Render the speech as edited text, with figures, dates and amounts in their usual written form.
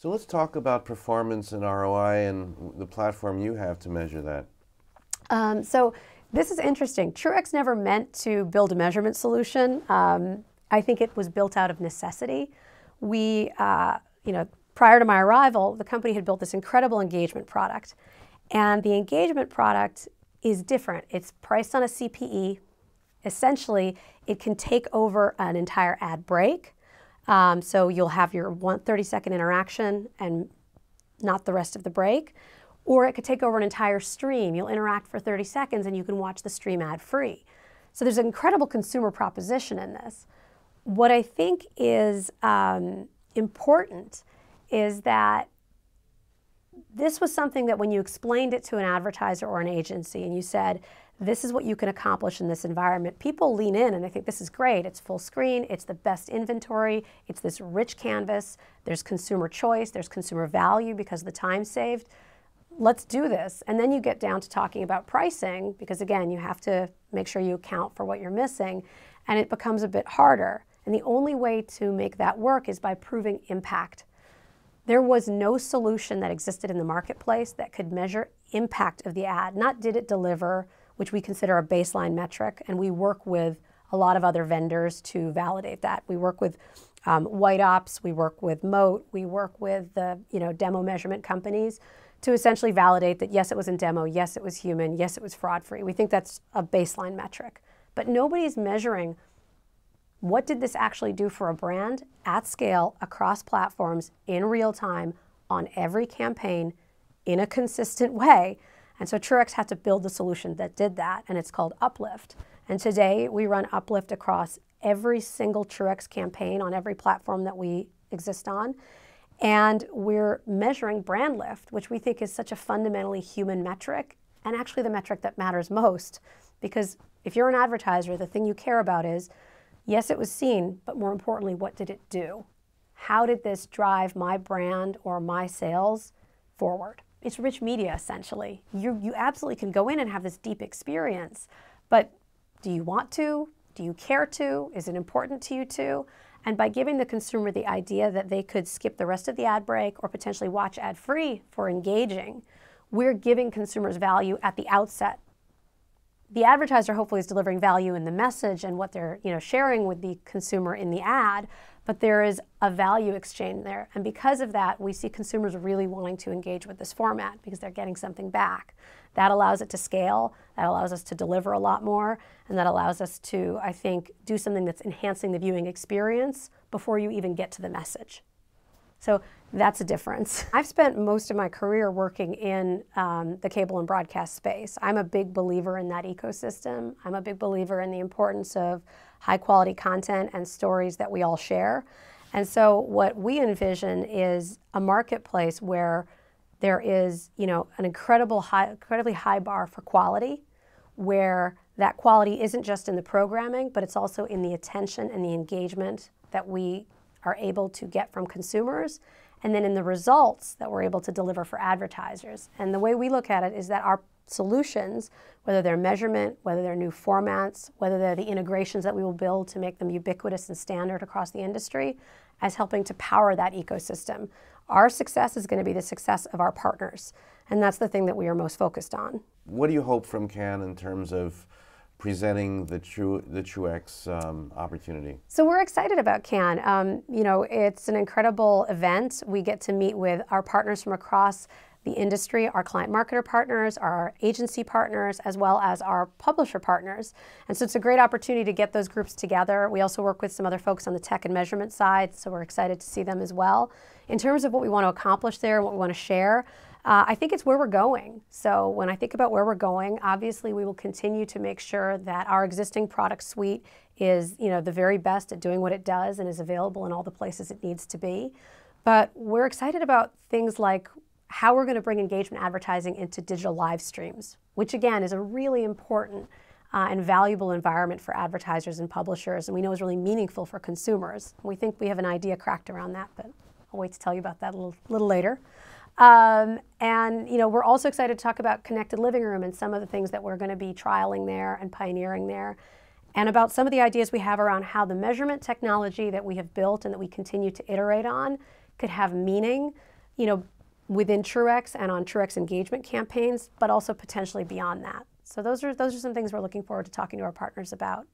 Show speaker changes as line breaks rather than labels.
So let's talk about performance and ROI and the platform you have to measure that.
So this is interesting. Truex never meant to build a measurement solution. I think it was built out of necessity. We, prior to my arrival, the company had built this incredible engagement product. And the engagement product is different. It's priced on a CPE. Essentially, it can take over an entire ad break. So you'll have your 30-second interaction and not the rest of the break. Or it could take over an entire stream. You'll interact for 30 seconds and you can watch the stream ad-free. So there's an incredible consumer proposition in this. What I think is important is that this was something that when you explained it to an advertiser or an agency and you said, this is what you can accomplish in this environment, people lean in and they think this is great. It's full screen, it's the best inventory, it's this rich canvas, there's consumer choice, there's consumer value because of the time saved. Let's do this. And then you get down to talking about pricing because again, you have to make sure you account for what you're missing and it becomes a bit harder. And the only way to make that work is by proving impact. There was no solution that existed in the marketplace that could measure impact of the ad, not did it deliver, which we consider a baseline metric, and we work with a lot of other vendors to validate that. We work with White Ops, we work with Moat, we work with the demo measurement companies to essentially validate that yes, it was in demo, yes, it was human, yes, it was fraud-free. We think that's a baseline metric. But nobody's measuring what did this actually do for a brand at scale, across platforms, in real time, on every campaign, in a consistent way. And so Truex had to build the solution that did that, and it's called Uplift. And today we run Uplift across every single Truex campaign on every platform that we exist on. And we're measuring brand lift, which we think is such a fundamentally human metric, and actually the metric that matters most. Because if you're an advertiser, the thing you care about is, yes, it was seen, but more importantly, what did it do? How did this drive my brand or my sales forward? It's rich media, essentially. You absolutely can go in and have this deep experience, but do you want to? Do you care to? Is it important to you to? And by giving the consumer the idea that they could skip the rest of the ad break or potentially watch ad-free for engaging, we're giving consumers value at the outset. The advertiser hopefully is delivering value in the message and what they're sharing with the consumer in the ad, but there is a value exchange there. And because of that, we see consumers really wanting to engage with this format because they're getting something back. That allows it to scale, that allows us to deliver a lot more, and that allows us to, I think, do something that's enhancing the viewing experience before you even get to the message. So that's a difference. I've spent most of my career working in the cable and broadcast space. I'm a big believer in that ecosystem. I'm a big believer in the importance of high quality content and stories that we all share. And so what we envision is a marketplace where there is, an incredibly high bar for quality, where that quality isn't just in the programming, but it's also in the attention and the engagement that we are able to get from consumers, and then in the results that we're able to deliver for advertisers. And the way we look at it is that our solutions, whether they're measurement, whether they're new formats, whether they're the integrations that we will build to make them ubiquitous and standard across the industry, as helping to power that ecosystem. Our success is going to be the success of our partners, and that's the thing that we are most focused on.
What do you hope from Cannes in terms of presenting the Truex opportunity?
So we're excited about Cannes. It's an incredible event. We get to meet with our partners from across the industry, our client marketer partners, our agency partners, as well as our publisher partners. And so it's a great opportunity to get those groups together. We also work with some other folks on the tech and measurement side, so we're excited to see them as well. In terms of what we want to accomplish there and what we want to share, I think it's where we're going. So when I think about where we're going, obviously we will continue to make sure that our existing product suite is the very best at doing what it does and is available in all the places it needs to be. But we're excited about things like how we're going to bring engagement advertising into digital live streams, which again is a really important and valuable environment for advertisers and publishers, and we know is really meaningful for consumers. We think we have an idea cracked around that, but I'll wait to tell you about that a little later. We're also excited to talk about connected living room and some of the things that we're going to be trialing there and pioneering there, and about some of the ideas we have around how the measurement technology that we have built and that we continue to iterate on could have meaning within Truex and on Truex engagement campaigns, but also potentially beyond that. So those are some things we're looking forward to talking to our partners about.